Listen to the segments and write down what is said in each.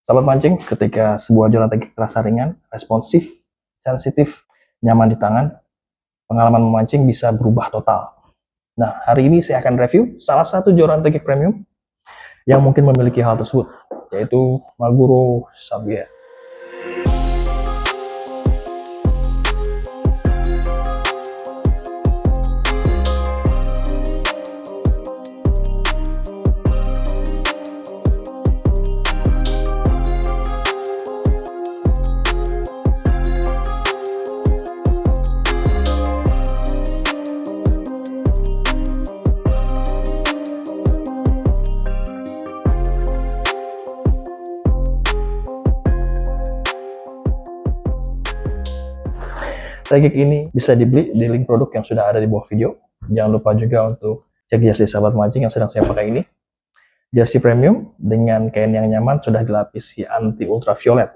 Sahabat mancing, ketika sebuah joran teknik terasa ringan, responsif, sensitif, nyaman di tangan, pengalaman memancing bisa berubah total. Nah, hari ini saya akan review salah satu joran teknik premium yang mungkin memiliki hal tersebut, yaitu Maguro Xavier. Teknik ini bisa dibeli di link produk yang sudah ada di bawah video. Jangan lupa juga untuk cek jersey sahabat mancing yang sedang saya pakai ini. Jersey premium dengan kain yang nyaman sudah dilapisi anti ultraviolet.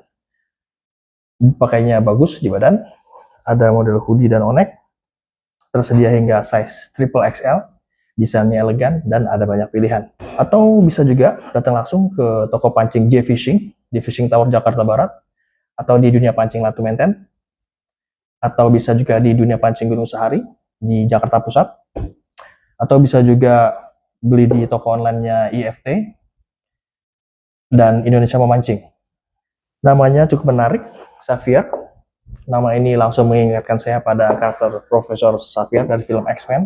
Pakainya bagus di badan. Ada model hoodie dan onek. Tersedia hingga size triple XL. Desainnya elegan dan ada banyak pilihan. Atau bisa juga datang langsung ke toko pancing J Fishing di Fishing Tower Jakarta Barat, atau di Dunia Pancing Latu Menten, atau bisa juga di Dunia Pancing Gunung Sahari di Jakarta Pusat, atau bisa juga beli di toko online-nya IFT dan Indonesia Memancing. Namanya cukup menarik, Xavier. Nama ini langsung mengingatkan saya pada karakter Profesor Xavier dari film X-Men.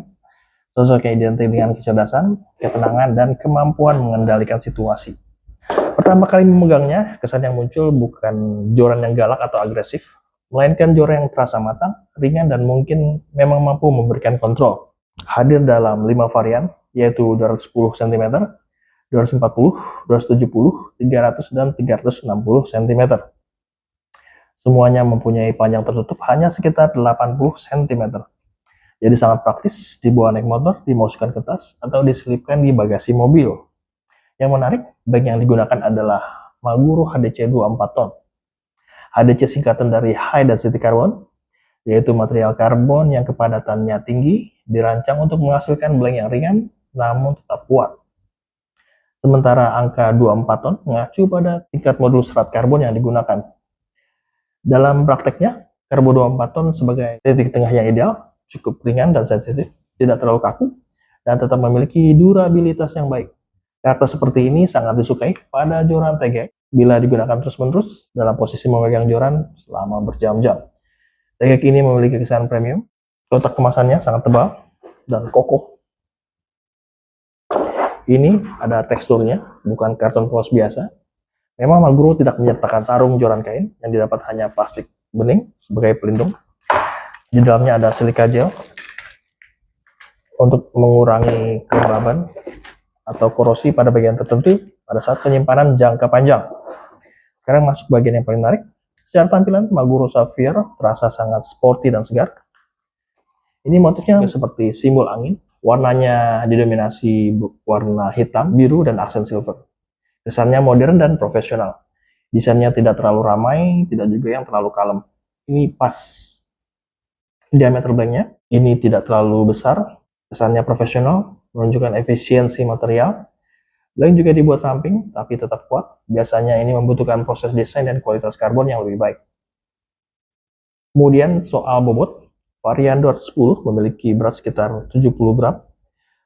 Sosok yang identik dengan kecerdasan, ketenangan, dan kemampuan mengendalikan situasi. Pertama kali memegangnya, kesan yang muncul bukan joran yang galak atau agresif, melainkan joran yang terasa matang, ringan, dan mungkin memang mampu memberikan kontrol. Hadir dalam 5 varian, yaitu 210 cm, 240, 270, 300, dan 360 cm. Semuanya mempunyai panjang tertutup hanya sekitar 80 cm. Jadi sangat praktis dibawa naik motor, dimasukkan ke tas, atau diselipkan di bagasi mobil. Yang menarik, bag yang digunakan adalah Maguro HDC 24 ton. HDC singkatan dari High Density Carbon, yaitu material karbon yang kepadatannya tinggi, dirancang untuk menghasilkan blank yang ringan, namun tetap kuat. Sementara angka 24 ton mengacu pada tingkat modul serat karbon yang digunakan. Dalam prakteknya, Karbo 24 ton sebagai titik tengah yang ideal, cukup ringan dan sensitif, tidak terlalu kaku, dan tetap memiliki durabilitas yang baik. Karakter seperti ini sangat disukai pada joran tegek bila digunakan terus-menerus dalam posisi memegang joran selama berjam-jam. Tegek ini memiliki kesan premium, kotak kemasannya sangat tebal dan kokoh. Ini ada teksturnya, bukan karton polos biasa. Memang Maguro tidak menyertakan sarung joran kain, yang didapat hanya plastik bening sebagai pelindung. Di dalamnya ada silika gel untuk mengurangi kelembaban atau korosi pada bagian tertentu pada saat penyimpanan jangka panjang. Sekarang masuk bagian yang paling menarik. Secara tampilan, Maguro Xavier terasa sangat sporty dan segar. Ini motifnya seperti simbol angin. Warnanya didominasi warna hitam, biru, dan aksen silver. Kesannya modern dan profesional. Desainnya tidak terlalu ramai, tidak juga yang terlalu kalem. Ini pas. Diameter blanknya ini tidak terlalu besar, kesannya profesional, menunjukkan efisiensi material. Blank juga dibuat ramping, tapi tetap kuat. Biasanya ini membutuhkan proses desain dan kualitas karbon yang lebih baik. Kemudian soal bobot, varian 210 memiliki berat sekitar 70 gram.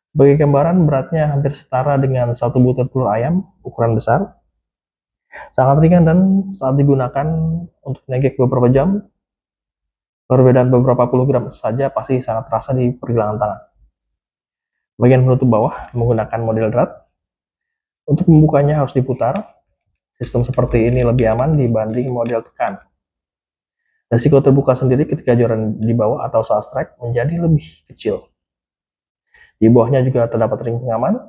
Sebagai gambaran, beratnya hampir setara dengan 1 butir telur ayam ukuran besar. Sangat ringan dan saat digunakan untuk negek beberapa jam, perbedaan beberapa puluh gram saja pasti sangat terasa di pergelangan tangan. Bagian penutup bawah menggunakan model drat. Untuk membukanya harus diputar. Sistem seperti ini lebih aman dibanding model tekan. Resiko terbuka sendiri ketika joran di bawah atau saat strike menjadi lebih kecil. Di bawahnya juga terdapat ring pengaman.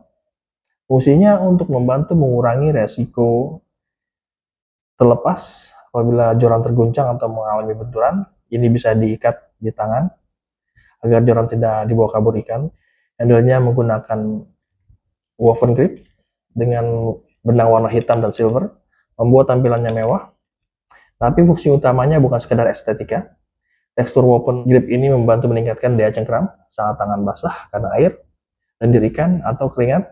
Fungsinya untuk membantu mengurangi resiko terlepas apabila joran terguncang atau mengalami benturan. Ini bisa diikat di tangan agar joran tidak dibawa kabur ikan. Handle-nya menggunakan woven grip dengan benang warna hitam dan silver, membuat tampilannya mewah. Tapi fungsi utamanya bukan sekedar estetika. Tekstur woven grip ini membantu meningkatkan daya cengkram saat tangan basah karena air, lendir ikan, atau keringat.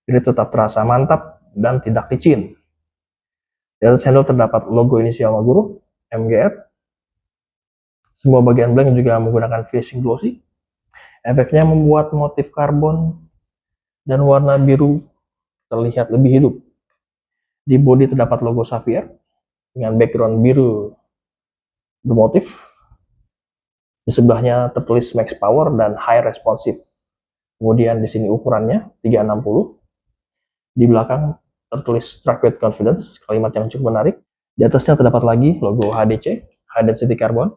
Grip tetap terasa mantap dan tidak licin. Di atas handle terdapat logo inisial Maguro, MGR. Semua bagian blank juga menggunakan finishing glossy. Efeknya membuat motif karbon dan warna biru terlihat lebih hidup. Di bodi terdapat logo Sapphire dengan background biru bermotif. Di sebelahnya tertulis Max Power dan High Responsive. Kemudian di sini ukurannya 360. Di belakang tertulis Track with Confidence, kalimat yang cukup menarik. Di atasnya terdapat lagi logo HDC, High Density Carbon.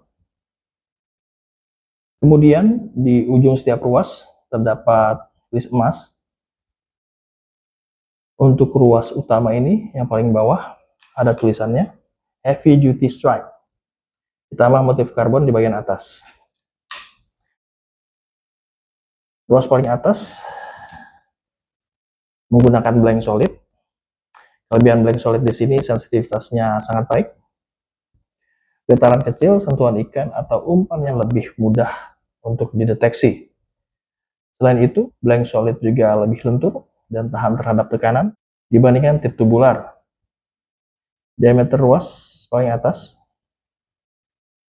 Kemudian di ujung setiap ruas terdapat list emas. Untuk ruas utama ini, yang paling bawah ada tulisannya Heavy Duty Stripe, ditambah motif karbon di bagian atas. Ruas paling atas menggunakan blank solid. Kelebihan blank solid di sini sensitivitasnya sangat baik. Getaran kecil, sentuhan ikan, atau umpan yang lebih mudah untuk dideteksi. Selain itu, blank solid juga lebih lentur dan tahan terhadap tekanan dibandingkan tip tubular. Diameter ruas paling atas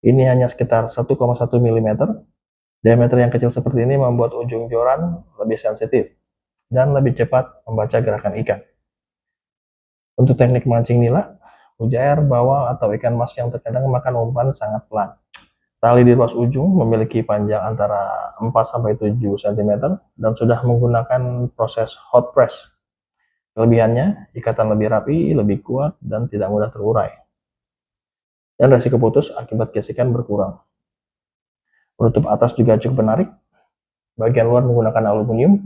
ini hanya sekitar 1,1 mm. Diameter yang kecil seperti ini membuat ujung joran lebih sensitif dan lebih cepat membaca gerakan ikan. Untuk teknik mancing nila, mujair, bawal, atau ikan mas yang terkadang makan umpan sangat pelan. Tali di ruas ujung memiliki panjang antara 4-7 cm dan sudah menggunakan proses hot press. Kelebihannya, ikatan lebih rapi, lebih kuat, dan tidak mudah terurai. Dan resiko putus akibat gesekan berkurang. Penutup atas juga cukup menarik. Bagian luar menggunakan aluminium,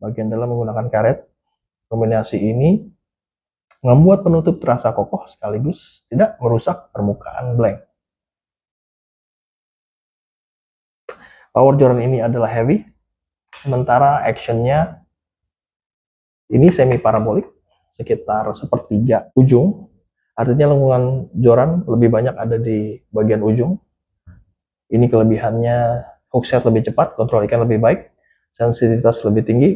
bagian dalam menggunakan karet. Kombinasi ini membuat penutup terasa kokoh sekaligus tidak merusak permukaan blank. Power joran ini adalah heavy, sementara actionnya ini semi parabolik, sekitar sepertiga ujung. Artinya lengkungan joran lebih banyak ada di bagian ujung. Ini kelebihannya, hookset lebih cepat, kontrol ikan lebih baik, sensitivitas lebih tinggi,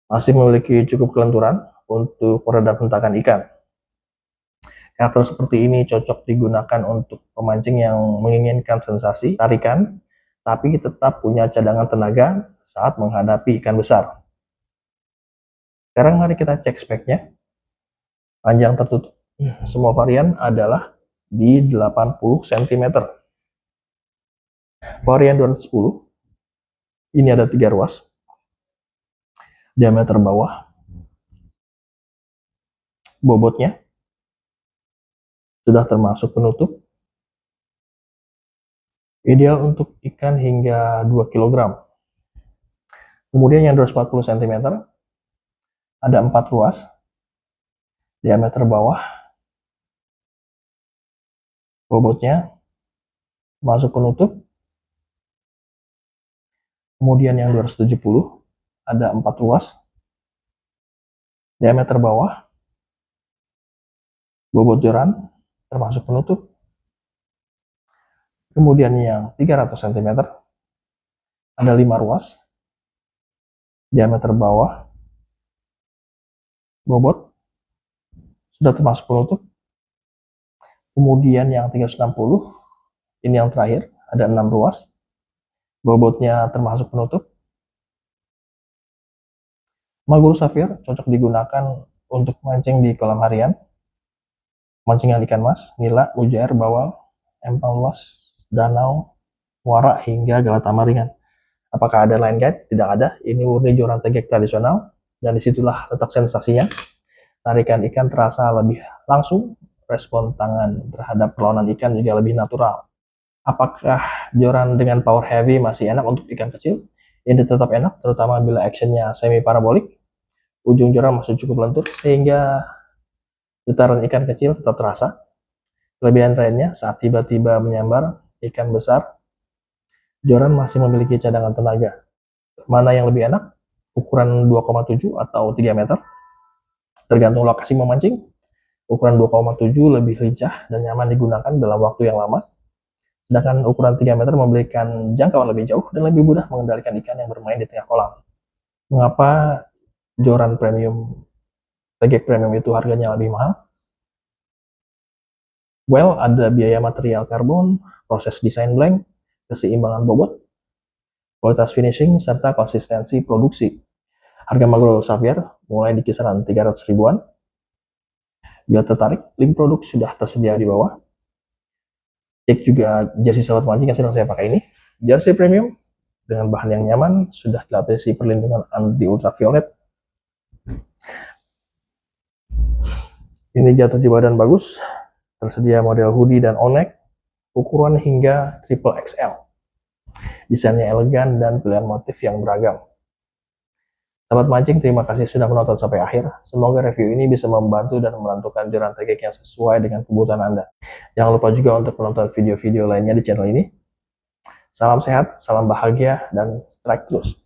masih memiliki cukup kelenturan untuk meredam hentakan ikan. Karakter seperti ini cocok digunakan untuk pemancing yang menginginkan sensasi tarikan, tapi tetap punya cadangan tenaga saat menghadapi ikan besar. Sekarang mari kita cek speknya. Panjang tertutup semua varian adalah di 80 cm. Varian 210 ini ada 3 ruas. Diameter bawah, bobotnya sudah termasuk penutup. Ideal untuk ikan hingga 2 kg. Kemudian yang 240 cm ada 4 ruas. Diameter bawah, bobotnya masuk penutup. Kemudian yang 270 ada 4 ruas. Diameter bawah, bobot joran termasuk penutup. Kemudian yang 300 cm ada 5 ruas. Diameter bawah, bobot sudah termasuk penutup. Kemudian yang 360 ini yang terakhir, ada 6 ruas. Bobotnya termasuk penutup. Maguro Sapphire cocok digunakan untuk mancing di kolam harian, mancingan ikan mas, nila, mujair, bawal, empang luas, danau, muara, hingga galata maringan. Apakah ada line guide? Tidak ada. Ini murni joran tegek tradisional, dan disitulah letak sensasinya. Tarikan ikan terasa lebih langsung, respon tangan terhadap perlawanan ikan juga lebih natural. Apakah joran dengan power heavy masih enak untuk ikan kecil? Ini tetap enak, terutama bila actionnya semi parabolik. Ujung joran masih cukup lentur sehingga getaran ikan kecil tetap terasa. Kelebihan lainnya, saat tiba-tiba menyambar ikan besar, joran masih memiliki cadangan tenaga. Mana yang lebih enak? Ukuran 2,7 atau 3 meter? Tergantung lokasi memancing. Ukuran 2,7 lebih lincah dan nyaman digunakan dalam waktu yang lama. Sedangkan ukuran 3 meter memberikan jangkauan lebih jauh dan lebih mudah mengendalikan ikan yang bermain di tengah kolam. Mengapa joran premium Tegek premium itu harganya lebih mahal. Well, ada biaya material karbon, proses desain blank, keseimbangan bobot, kualitas finishing, serta konsistensi produksi. Harga Magro Sapphire mulai di kisaran 300 ribuan. Bila tertarik, link produk sudah tersedia di bawah. Cek juga jersey sahabat mancing yang sedang saya pakai ini. Jersey premium dengan bahan yang nyaman, sudah dilapisi perlindungan anti ultraviolet. Ini jatuh di badan bagus, tersedia model hoodie dan onek, ukuran hingga triple XL. Desainnya elegan dan pilihan motif yang beragam. Sahabat mancing, terima kasih sudah menonton sampai akhir. Semoga review ini bisa membantu dan menentukan jaran tegek yang sesuai dengan kebutuhan Anda. Jangan lupa juga untuk menonton video-video lainnya di channel ini. Salam sehat, salam bahagia, dan strike terus.